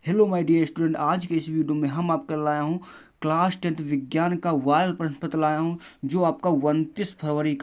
Hello my dear student, आज के इस वीडियो में हम आपके लाया हूँ क्लास 10th विज्ञान का वायरल प्रश्न पत्र लाया हूँ, जो आपका 29 फरवरी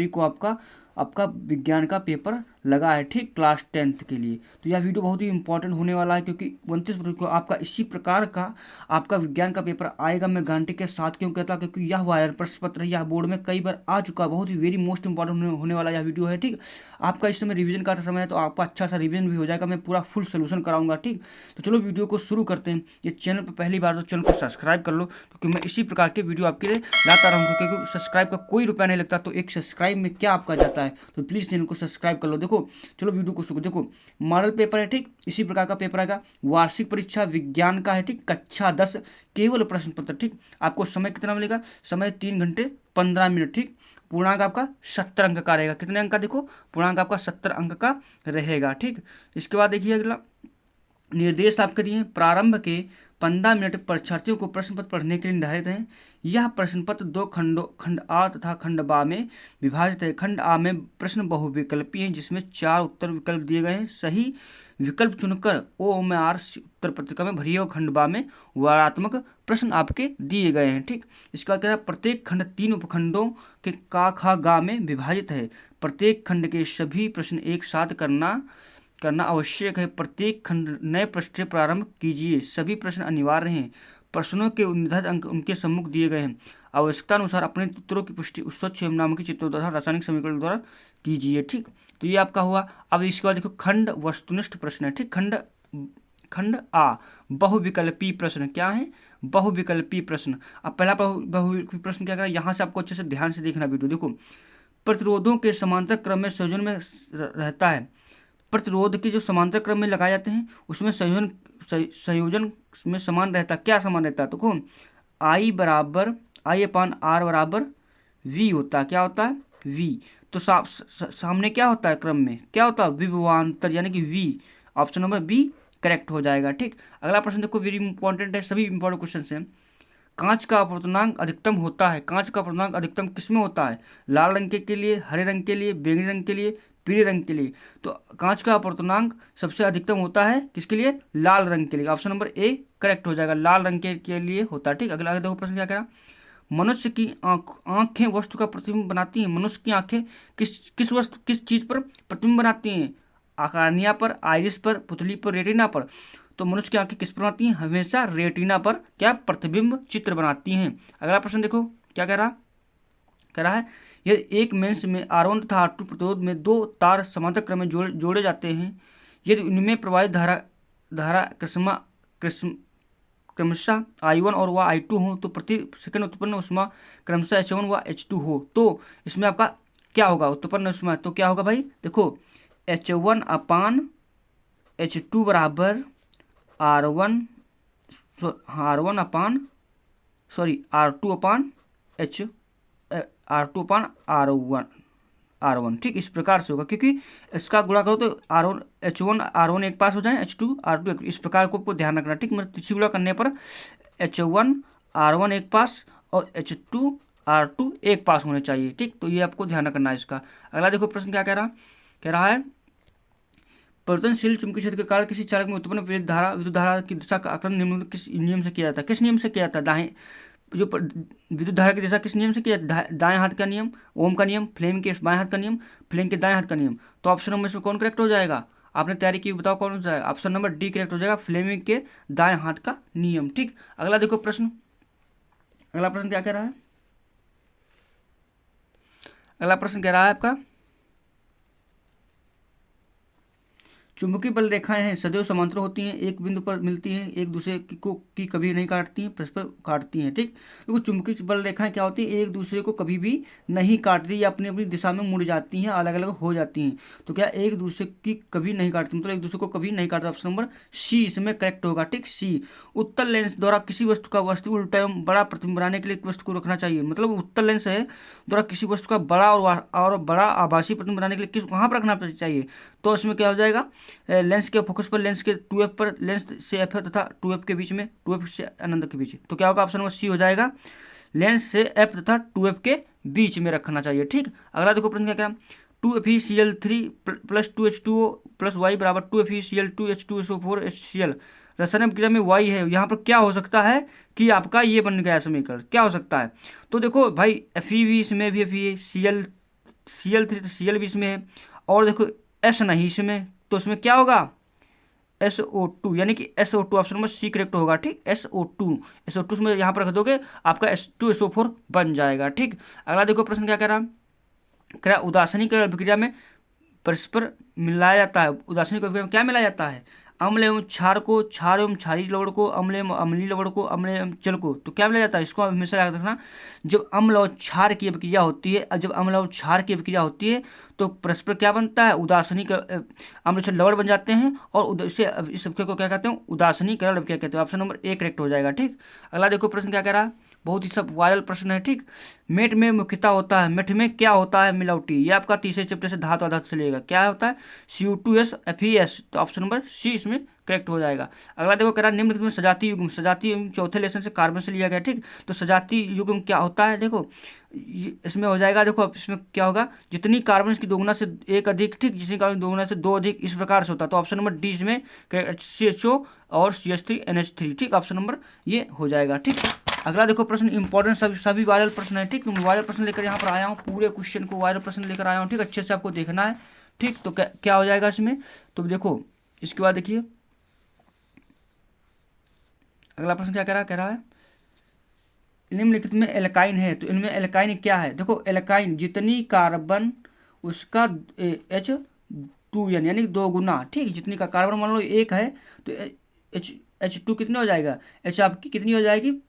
को आपका आपका विज्ञान का पेपर लगा है, ठीक, क्लास 10th के लिए। तो यह वीडियो बहुत ही इंपॉर्टेंट होने वाला है, क्योंकि 29 फरवरी को आपका इसी प्रकार का आपका विज्ञान का पेपर आएगा। मैं गारंटी के साथ क्यों कहता, क्योंकि यह वायरल प्रश्न पत्र यह बोर्ड में कई बार आ चुका है। बहुत ही वेरी मोस्ट इंपॉर्टेंट होने वाला यह वीडियो है, ठीक। आपका इस समय रिवीजन का समय है, तो आपका अच्छा सा रिवीजन भी हो जाएगा। मैं पूरा फुल सोल्यूशन कराऊंगा, ठीक। तो चलो वीडियो को शुरू करते हैं। ये चैनल पर पहली बार तो चैनल को सब्सक्राइब कर लो, क्योंकि मैं इसी प्रकार के वीडियो आपके लिए लाता रहूँगा। क्योंकि सब्सक्राइब का कोई रुपया नहीं लगता, तो एक सब्सक्राइब में क्या आपका जाता है, तो प्लीज़ चैनल को सब्सक्राइब कर लो। देखो चलो वीडियो को शुरू। देखो मॉडल पेपर है, ठीक, इसी प्रकार का पेपर आएगा। वार्षिक परीक्षा विज्ञान का है, ठीक, कक्षा 10 केवल प्रश्न पत्र, ठीक। आपको समय कितना मिलेगा? समय 3 घंटे 15 मिनट, ठीक। पूर्णांक आपका 70 अंक का रहेगा। कितने अंक का? देखो पूर्णांक आपका 70 अंक का रहेगा, ठीक। इसके बाद देखिए अगला निर्देश आपके दिए। प्रारंभ के 15 मिनट परीक्षार्थियों को प्रश्न पत्र पढ़ने के लिए निर्धारित है। यह प्रश्न पत्र 2 खंडों, खंड आ तथा खंड बा में विभाजित है। खंड आ में प्रश्न बहुविकल्पी है, जिसमें 4 उत्तर विकल्प दिए गए हैं। सही विकल्प चुनकर OMR उत्तर पत्रिका में भरिए, और खंड बा में वारात्मक प्रश्न आपके दिए गए हैं, ठीक। इसके बाद कह रहा है प्रत्येक खंड 3 उपखंडों के का खा गा में विभाजित है। प्रत्येक खंड के सभी प्रश्न एक साथ करना आवश्यक है। प्रत्येक खंड नए पृष्ठ से प्रारंभ कीजिए। सभी प्रश्न अनिवार्य हैं। प्रश्नों के निर्धारित अंक उनके सम्मुख दिए गए हैं। आवश्यकता अनुसार अपने उत्तरों की पुष्टि स्वच्छ एवं नाम के चित्रों तथा रासायनिक समीकरण द्वारा कीजिए, ठीक। तो ये आपका हुआ। अब इसके बाद देखो खंड वस्तुनिष्ठ प्रश्न है, ठीक। खंड आ बहुविकल्पी प्रश्न क्या है? बहुविकल्पी प्रश्न। अब पहला बहुविकल्पी प्रश्न क्या करा, यहाँ से आपको अच्छे से ध्यान से देखना वीडियो। देखो प्रतिरोधों के समांतर क्रम में संयोजन में रहता है। प्रतिरोध के जो समांतर क्रम में लगाए जाते हैं, उसमें संयोजन में समान रहता है। क्या समान रहता है? तो कौन? I/R बराबर V होता है। क्या होता है? V। तो सामने क्या होता है? क्रम में क्या होता है? विभवांतर, यानी कि V। Option number B correct हो जाएगा, ठीक। अगला प्रश्न देखो, वेरी इंपॉर्टेंट है, सभी इंपॉर्टेंट क्वेश्चन हैं। कांच का अपवर्तनांक अधिकतम होता है। कांच का अपवर्तनांक अधिकतम किसमें होता है? लाल रंग के लिए, हरे रंग के लिए, बैंगनी रंग के लिए, पीले रंग के लिए। तो कांच का अपवर्तनांक सबसे अधिकतम होता है किसके लिए? लाल रंग के लिए। ऑप्शन नंबर ए करेक्ट हो जाएगा, लाल रंग के लिए होता है, ठीक। अगला देखो प्रश्न क्या कह रहा, मनुष्य की आंखें वस्तु का प्रतिबिंब बनाती हैं। मनुष्य की आंखें किस चीज पर प्रतिबिंब बनाती हैं? आकार्निया पर, आइरिस पर, पुतली पर, रेटिना पर। तो मनुष्य की आंखें किस पर बनाती हैं? हमेशा रेटिना पर क्या प्रतिबिंब चित्र बनाती हैं। अगला प्रश्न देखो क्या कह रहा है, यदि एक मेंस में R1 तथा R2 प्रतिरोध में 2 तार समांतर क्रम में जोड़े जाते हैं, यदि उनमें प्रवाहित धारा क्रमशः I1 और व I2 हो, तो प्रति सेकंड उत्पन्न ऊष्मा क्रमशः H1 व H2 हो, तो इसमें आपका क्या होगा? उत्पन्न ऊष्मा तो क्या होगा भाई? देखो H1/H2 बराबर R1 अपान R2/R1, ठीक। इस प्रकार से होगा, क्योंकि इसका गुणा करो तो H1 एक पास हो जाए, H2 R2 इस प्रकार को आपको ध्यान रखना, ठीक। मतलब तीसरी गुणा करने पर H1 R1 एक पास और H2 R2 एक पास होने चाहिए, ठीक। तो ये आपको ध्यान रखना है इसका। अगला देखो प्रश्न क्या कह रहा है, परिवर्तनशील चुंबकीय क्षेत्र के कारण किसी चालक में उत्पन्न विद्युत धारा की दिशा का आकलन निम्न किस नियम से किया जाता है? किस नियम से किया जाता है? दाएं जो विद्युत धारा की दिशा किस नियम से किया जाता है? दाएं हाथ का नियम, ओम का नियम, फ्लेम के बाएं हाथ का नियम, फ्लेम के दाएं हाथ का नियम। तो ऑप्शन नंबर इसमें कौन करेक्ट हो जाएगा? आपने तैयारी की, बताओ कौन सा है? ऑप्शन नंबर डी करेक्ट हो जाएगा, फ्लेमिंग के दाएं हाथ का नियम, ठीक। अगला देखो प्रश्न, अगला प्रश्न क्या कह रहा है? अगला प्रश्न कह रहा है आपका, चुंबकीय बल रेखाएं हैं सदैव समांतर होती हैं, एक बिंदु पर मिलती हैं, एक दूसरे की कभी नहीं काटती हैं, परस्पर काटती हैं, ठीक। तो चुंबकीय बल रेखाएं क्या होती हैं? एक दूसरे को कभी भी नहीं काटती, या अपनी अपनी दिशा में मुड़ जाती हैं, अलग अलग हो जाती हैं। तो क्या एक दूसरे की कभी नहीं काटती, मतलब एक दूसरे को कभी नहीं काटता। ऑप्शन नंबर सी इसमें करेक्ट होगा, ठीक, सी। उत्तल लेंस द्वारा किसी वस्तु का वस्तु उल्टा एवं बड़ा प्रतिबिंब बनाने के लिए वस्तु को रखना चाहिए। मतलब उत्तल लेंस है द्वारा किसी वस्तु का बड़ा और बड़ा आभासी प्रतिबिंब बनाने के लिए कहाँ पर रखना चाहिए? तो इसमें क्या हो जाएगा, लेंस के फोकस पर, लेंस के 2f पर, लेंस से f है तथा 2f के बीच में, 2f से अनंत के बीच। तो क्या होगा? ऑप्शन नंबर सी हो जाएगा, लेंस से f तथा 2f के बीच में रखना चाहिए, ठीक। अगला देखो प्रश्न क्या, 2FeCl3 plus 2H2O plus Y बराबर 2FeCl2H2SO4HCl। रासायनिक क्रिया में Y है, यहाँ पर क्या हो सकता है कि आपका ये बन गया समीकरण, क्या हो सकता है? तो देखो भाई Fe भी इसमें भी Fe, Cl3 तो Cl भी इसमें है, और देखो S नहीं इसमें, तो इसमें क्या होगा SO2, यानी कि SO2 option number C correct होगा। ठीक, SO2 में यहाँ पर रख दोगे आपका H2SO4 बन जाएगा। ठीक, अगला देखो प्रश्न क्या कह रहा है, कह रहा उदासीनीकरण अभिक्रिया में परस्पर मिलाया जाता है। उदासीनीकरण अभिक्रिया में क्या मिलाया जाता है? अम्ल एवं क्षार को, क्षार एवं क्षारीय लवण को, अम्ल एवं अम्लीय लवण को, अम्ल एवं जल को, तो क्या मिलाया जाता है? इसको हमेशा याद रखना, जब अम्ल और क्षार की अभिक्रिया होती है, जब अम्ल और क्षार की अभिक्रिया होती है तो परस्पर क्या बनता है? उदासीनीकरण, अम्ल से लवण बन जाते हैं, और इसे इस अभिक्रिया को क्या कहते हैं? उदासीनीकरण अभिक्रिया कहते हैं। ऑप्शन नंबर ए करेक्ट हो जाएगा। ठीक, अगला देखो प्रश्न क्या कह रहा है, बहुत ही सब वायरल प्रश्न है। ठीक, मेट में मुख्यतः होता है, मेट में क्या होता है? मिलावटी। ये आपका तीसरे चैप्टर से धातु अधातु से लेगा, क्या होता है? CO2S FeS, तो ऑप्शन नंबर सी इसमें करेक्ट हो जाएगा। अगला देखो कह रहा निम्नलिखित में सजातीय युग्म, सजातीय युग्म चौथे लेसन से कार्बन से लिया गया। ठीक, तो सजातीय युग्म क्या होता है? देखो इसमें हो जाएगा, देखो अब इसमें क्या होगा, जितनी कार्बन की दोगुना से एक अधिक, ठीक, जितनी कार्बन दोगुना से दो अधिक, इस प्रकार से होता है। तो ऑप्शन नंबर डी इसमें CHO और CH3NH3। ठीक, ऑप्शन नंबर ये हो जाएगा। ठीक, अगला देखो प्रश्न इंपॉर्टेंट, सभी वायरल प्रश्न है। ठीक, वायरल प्रश्न लेकर यहाँ पर आया हूँ, पूरे क्वेश्चन को वायरल प्रश्न लेकर आया हूँ। ठीक, अच्छे से आपको देखना है। ठीक, तो क्या हो जाएगा इसमें, तो देखो इसके बाद देखिए अगला प्रश्न क्या कह रहा है निम्नलिखित में एल्काइन है, तो इनमें एल्काइन क्या है? देखो एल्काइन जितनी कार्बन उसका H2N यानी 2 गुना। ठीक, जितनी का कार्बन मान लो 1 है तो H2 कितने हो जाएगा? H आपकी कितनी हो जाएगी?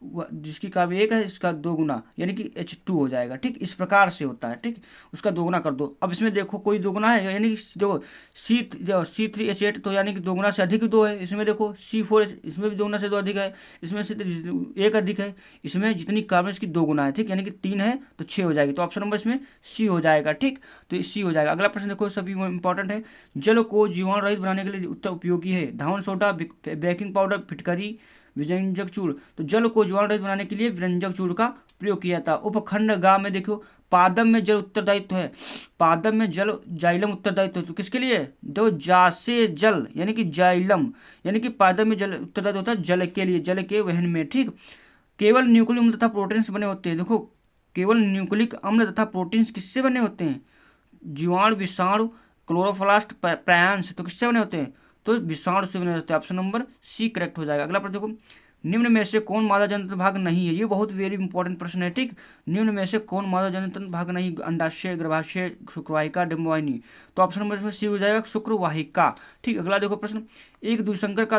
जिसकी कार्बन 1 है इसका 2 गुना यानी कि H2 हो जाएगा। ठीक, इस प्रकार से होता है। ठीक, उसका 2 गुना कर दो। अब इसमें देखो कोई 2 गुना है, यानी कि देखो C3H8 तो यानी कि 2 गुना से अधिक 2 है। इसमें देखो C4 इसमें भी 2 गुना से 2 अधिक है, इसमें से 1 अधिक है, इसमें जितनी कार्बन इसकी 2 गुना है। ठीक, यानी कि 3 है तो 6 हो जाएगी, तो ऑप्शन नंबर इसमें सी हो जाएगा। ठीक, तो सी हो जाएगा। अगला प्रश्न देखो सभी इंपॉर्टेंट है, जल को जीवाणु रहित बनाने के लिए उत्तर उपयोगी है। धावन सोडा, बेकिंग पाउडर, फिटकरी, विरंजक चूर्ण। तो जल को जीवाणु रहित बनाने के लिए विरंजक चूर्ण का प्रयोग किया था। उपखंड गा में देखो पादम में जल उत्तरदायित्व है, पादम में जल जाइलम उत्तरदायित्व है, तो किसके लिए? दो जासे जल यानी कि जाइलम, यानी कि पादम में जल उत्तरदायित्व होता है जल के लिए, जल के वहन में। ठीक, केवल न्यूक्लिक अम्ल तथा प्रोटीन से बने होते हैं। देखो केवल न्यूक्लिक अम्ल तथा प्रोटीन किससे बने होते हैं? जीवाणु, विषाणु, क्लोरोप्लास्ट, प्रायांश, तो किससे बने होते हैं? तो विषाणु से बने होते हैं। ऑप्शन नंबर सी करेक्ट हो जाएगा। अगला प्रश्न देखो, निम्न में से कौन मादा जनतंत्र भाग नहीं है? ये बहुत वेरी इंपॉर्टेंट प्रश्न है। ठीक, निम्न में से कौन मादा जनतंत्र भाग नहीं? अंडाशय, गर्भाशय, शुक्रवाहिका, डिम्बवाहिनी। तो ऑप्शन नंबर इसमें सी हो जाएगा शुक्रवाहिका। ठीक, अगला देखो प्रश्न, एक द्विसंकर का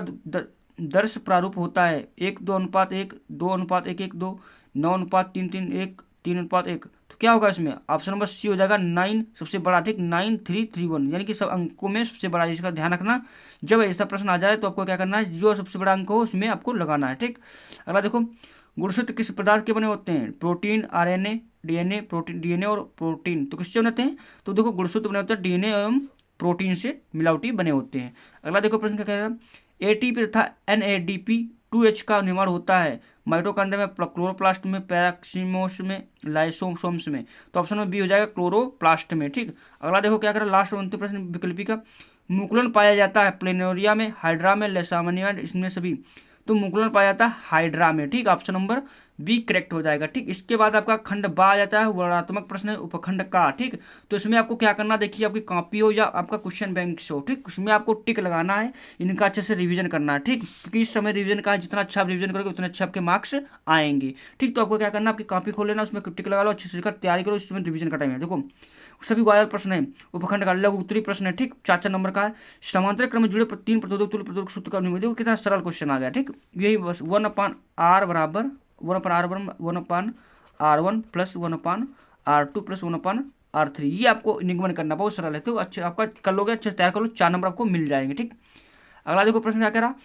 दर्श प्रारूप होता है 1:2:1, 2:1:1:2, 9:3:3:1, 3:1। तो क्या होगा इसमें? ऑप्शन नंबर सी हो जाएगा 9 सबसे बड़ा। ठीक, 9:3:3:1 यानी कि सब अंकों में सबसे बड़ा। इसका ध्यान रखना, जब ऐसा प्रश्न आ जाए तो आपको क्या करना है, जो सबसे बड़ा अंक हो उसमें आपको लगाना है। ठीक, अगला देखो, गुणसूत्र किस पदार्थ के बने होते हैं? Protein, RNA, DNA, protein, DNA और प्रोटीन। तो किससे बनते हैं? तो देखो गुणसूत्र बने होते हैं DNA एवं प्रोटीन से मिलावटी बने होते हैं। अगला देखो प्रश्न क्या कह रहा है, ATP तथा NADP2H का निर्माण होता है माइटोकॉन्ड्रिया में, क्लोरोप्लास्ट में, पैराक्सीमोस में, लाइसोसोम्स में। तो ऑप्शन नंबर बी हो जाएगा क्लोरोप्लास्ट में। ठीक, अगला देखो क्या कर लास्ट अंतिम प्रश्न विकल्पी का, मुकुलन पाया जाता है प्लेनोरिया में, हाइड्रा में, लेसामानिया, इसमें सभी। तो मुकुलन पाया जाता है हाइड्रा में। ठीक, ऑप्शन नंबर बी करेक्ट हो जाएगा। ठीक, इसके बाद आपका खंड बा आ जाता है, वर्णनात्मक प्रश्न है उपखंड का। ठीक, तो इसमें आपको क्या करना, देखिए आपकी कॉपी हो या आपका क्वेश्चन बैंक हो। ठीक, उसमें आपको टिक लगाना है, इनका अच्छे से रिवीजन करना है। ठीक, क्योंकि इस समय रिवीजन का जितना अच्छा आप रिवीजन करोगे उतने अच्छे आपके मार्क्स आएंगे। ठीक, तो आपको क्या करना, आपकी कॉपी खोल लेना, उसमें टिक लगा लो, अच्छे से तैयारी करो, इसमें रिवीजन का टाइम है। देखो सभी वायरल प्रश्न है, उपखंड का लघु उत्तरी प्रश्न है। ठीक, 4 नंबर का है, समांतर क्रम में जुड़े 3 प्रतिरोधक तुल्य प्रतिरोधक सूत्र का नियम। देखो कितना सरल क्वेश्चन आ गया। ठीक, यही बस 1/r बराबर 1/r1 plus 1/r2 plus 1/r3, ये आपको निगमन करना बहुत सरल है। तो अच्छे आपका कर लोगे, अच्छे से तैयार कर लो, 4 नंबर आपको मिल जाएंगे। ठीक, अगला देखो प्रश्न क्या कह रहा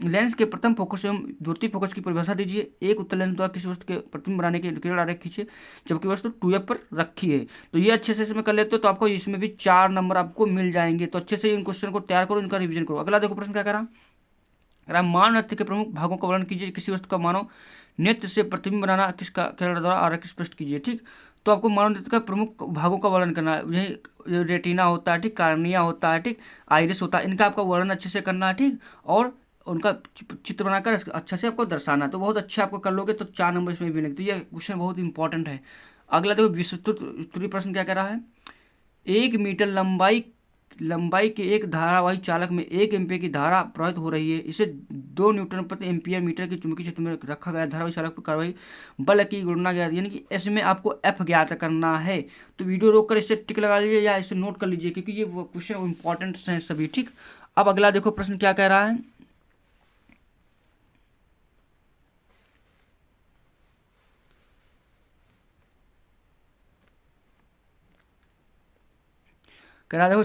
लेंस के प्रथम फोकस एवं द्वितीय फोकस की परिभाषा दीजिए। एक उत्तल लेंस द्वारा किसी वस्तु के प्रतिबिंब बनाने के किरण आरेख खींचे जबकि वस्तु 2f पर रखी है। तो ये अच्छे से इसमें कर लेते हो तो आपको इसमें भी 4 नंबर आपको मिल जाएंगे। तो अच्छे से इन क्वेश्चन को तैयार करो, इनका रिवीजन करो। अगला देखो प्रश्न क्या कह रहा मानव नृत्य के प्रमुख भागों का वर्णन कीजिए। किसी वस्तु का मानव नृत्य से प्रतिबिंब बनाना किसका किरण द्वारा आरेख स्पष्ट कीजिए। ठीक, तो आपको मानव नेत्र का प्रमुख भागों का वर्णन करना है। यही रेटिना होता है, ठीक, कार्निया होता है, ठीक, आइरिस होता है, इनका आपका वर्णन अच्छे से करना है, ठीक, और उनका चित्र बनाकर अच्छे से आपको दर्शाना है। तो बहुत अच्छे आपको कर लोगे तो 4 नंबर इसमें भी मिलेंगे। तो ये क्वेश्चन बहुत इंपॉर्टेंट है। अगला देखो विस्तृत उत्तरीय प्रश्न क्या कह रहा है। 1 मीटर लंबाई के एक धारावाही चालक में 1 एम्पीयर की धारा प्रवाहित हो रही है। इसे 2 न्यूटन प्रति एम्पीयर मीटर की चुंबकीय क्षेत्र में रखा गया। धारावाही चालक पर कार्रवाई बल की गणना ज्ञात, यानी कि इसमें आपको एफ ज्ञात करना है। तो वीडियो रोककर इसे टिक लगा लीजिए या इसे नोट कर लीजिए, क्योंकि ये क्वेश्चन इंपॉर्टेंट हैं सभी, ठीक। अब अगला देखो प्रश्न क्या कह रहा है। कह रहा देखो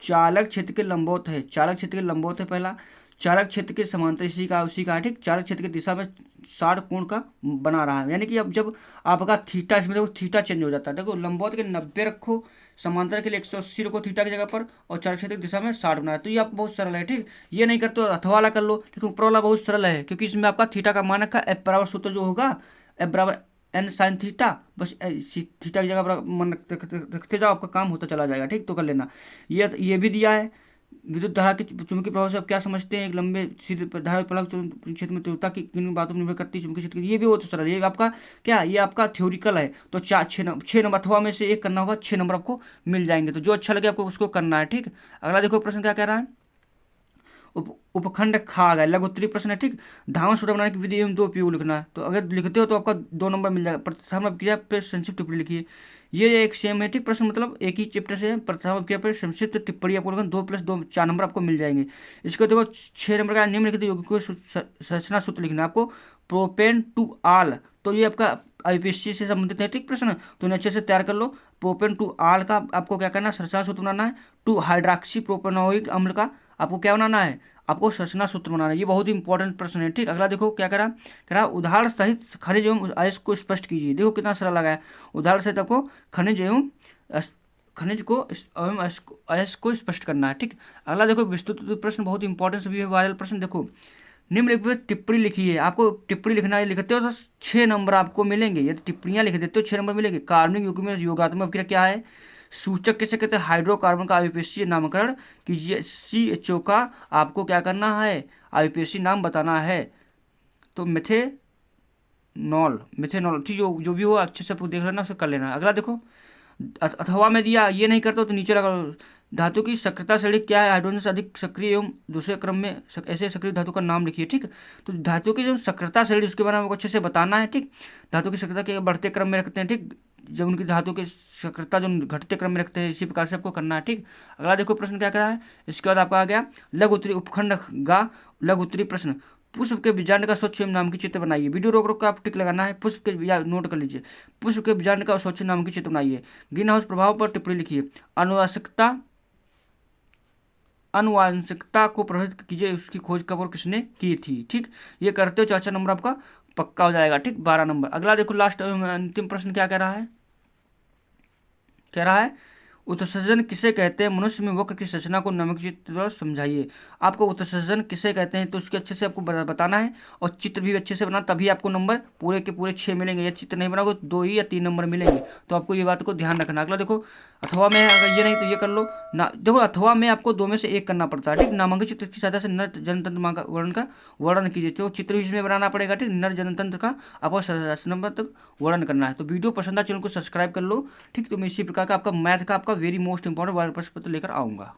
चालक क्षेत्र के लंबवत है, चालक क्षेत्र के लंबवत है पहला। चालक क्षेत्र के समांतर उसी का है, ठीक। चालक क्षेत्र की दिशा में 60 कोण का बना रहा है, यानी कि अब जब आपका थीटा, इसमें देखो थीटा चेंज हो जाता है। देखो लंबवत के 90 रखो, समांतर के लिए 180 रखो थीटा की जगह पर, और चालक क्षेत्र की दिशा में 60 बना है। तो ये आपको बहुत सरल है, ठीक। ये नहीं करते तो अथवा वाला कर लो, लेकिन ऊपर वाला बहुत सरल है, क्योंकि इसमें आपका थीटा का मान का एफ बराबर सूत्र जो होगा, एफ बराबर एन साइन थीटा, बस थीटा की जगह पर मन रखते जाओ, आपका काम होता चला जाएगा, ठीक। तो कर लेना। ये भी दिया है विद्युत धारा के चुंबकीय प्रभाव से आप क्या समझते हैं। एक लंबे सीधे धारा पलक क्षेत्र में तीव्रता की किन बातों पर निर्भर करती है चुंबकीय क्षेत्र की। ये भी बहुत सरल है, ये आपका क्या, ये आपका थ्योरिकल है। तो 6 नंबर अथवा में से एक करना होगा, 6 नंबर आपको मिल जाएंगे। तो जो अच्छा लगे आपको उसको करना है, ठीक। अगला देखो प्रश्न क्या कह रहा है। उपखंड खा गए, लघु उत्तरीय प्रश्न है, ठीक। धावन सूत्र बनाने की विधि एवं 2 उपयोग लिखना है। तो अगर लिखते हो तो आपका 2 नंबर मिल जाएगा। प्रथम अभिक्रिया पर संक्षिप्त टिप्पणी लिखिए। ये एक सेम है, ठीक। प्रश्न मतलब एक ही चैप्टर से है। प्रथम अभिक्रिया पर संक्षिप्त टिप्पणी आपको लिखना, 2 + 2 4 नंबर आपको मिल जाएंगे। इसको देखो 6 नंबर का निम्नलिखित यौगिकों को संरचना सूत्र लिखना है आपको। प्रोपेन टू आल, तो ये आपका आईपीएससी से संबंधित है, ठीक प्रश्न। तो इन्हें अच्छे से तैयार कर लो। प्रोपेन टू आल का आपको क्या करना है, संरचना सूत्र बनाना है। 2 हाइड्रॉक्सी प्रोपेनोइक अम्ल का आपको क्या बनाना है, आपको संरचना सूत्र बनाना है। ये बहुत ही इंपॉर्टेंट प्रश्न है, ठीक। अगला देखो क्या करा उदाहरण सहित खनिज एवं अयस्क को स्पष्ट कीजिए। देखो कितना सरल लगा है। उदाहरण सहित आपको खनिज को एवं अयस्क को स्पष्ट करना है, ठीक। अगला देखो विस्तृत प्रश्न, बहुत इंपॉर्टेंट सभी है, वायरल प्रश्न। देखो निम्नलिखित टिप्पणी लिखी है। आपको टिप्पणी लिखना है, लिखते हो तो 6 नंबर आपको मिलेंगे। यदि टिप्पणियां लिख देते हो 6 नंबर मिलेंगे। कार्बनिक युग्म में योगात्मक अभिक्रिया क्या है। सूचक किसे कहते हैं, हाइड्रोकार्बन का आईपीएससी नामकरण कीजिए। CHO का आपको क्या करना है, आईपीएससी नाम बताना है। तो मिथेनॉल, ठीक, जो भी हो अच्छे से देख लेना, उसे कर लेना। अगला देखो अथवा में दिया, ये नहीं करते हो तो नीचे लगा। धातु की सक्रियता श्रेणी क्या है, हाइड्रोजन से अधिक सक्रिय एवं दूसरे क्रम में ऐसे सक्रिय धातु का नाम लिखिए, ठीक। तो धातु की जो सक्रियता श्रेणी उसके बारे में आपको अच्छे से बताना है, ठीक। धातु की सक्रियता के बढ़ते क्रम में रखते हैं, ठीक। जब उनकी धातु की सक्रियता जो घटते क्रम में रखते हैं, इसी प्रकार से आपको करना है, ठीक। अगला देखो प्रश्न क्या करा है। इसके बाद आपका आ गया लघु उत्तरी उपखंड गा, लघु उत्तरी प्रश्न। पुष्प के बीजांड का स्वच्छ नाम की चित्र बनाइए। वीडियो रोक रोक कर आप टिक लगाना है। पुष्प के नोट कर लीजिए। पुष्प के बीजांड का स्वच्छ नाम की चित्र बनाइए। ग्रीन हाउस प्रभाव पर टिप्पणी लिखिए। अनुवांशिकता को प्रभावित कीजिए, उसकी खोज कब और किसने की थी, ठीक। ये करते हो 4 नंबर आपका पक्का हो जाएगा, ठीक। 12 नंबर। अगला देखो लास्ट अंतिम प्रश्न क्या कह रहा है। उत्सर्जन किसे कहते हैं, मनुष्य में वक्र की संरचना को नमक चित्र द्वारा समझाइए। आपको उत्सर्जन किसे कहते हैं तो उसके अच्छे से आपको बताना है, और चित्र भी अच्छे से बनाना, तभी आपको नंबर पूरे के पूरे 6 मिलेंगे। ये चित्र नहीं बनाओगे 2 ही या 3 नंबर मिलेंगे। तो आपको ये बात को ध्यान रखना। अगला देखो अथवा में, अगर ये नहीं तो ये कर लो ना। देखो अथवा में आपको 2 में से 1 करना पड़ता है, ठीक। नामांकित चित्र की सहायता से नर जनतंत्र का वर्णन कीजिए। तो चित्र भी इसमें बनाना पड़ेगा, ठीक। नर जनतंत्र का आपको नंबर तक वर्णन करना है। तो वीडियो पसंद आए चैनल को सब्सक्राइब कर लो, ठीक। तो मैं इसी प्रकार का आपका मैथ का आपका वेरी मोस्ट इंपॉर्टेंट वायरल प्रश्न पत्र लेकर आऊँगा।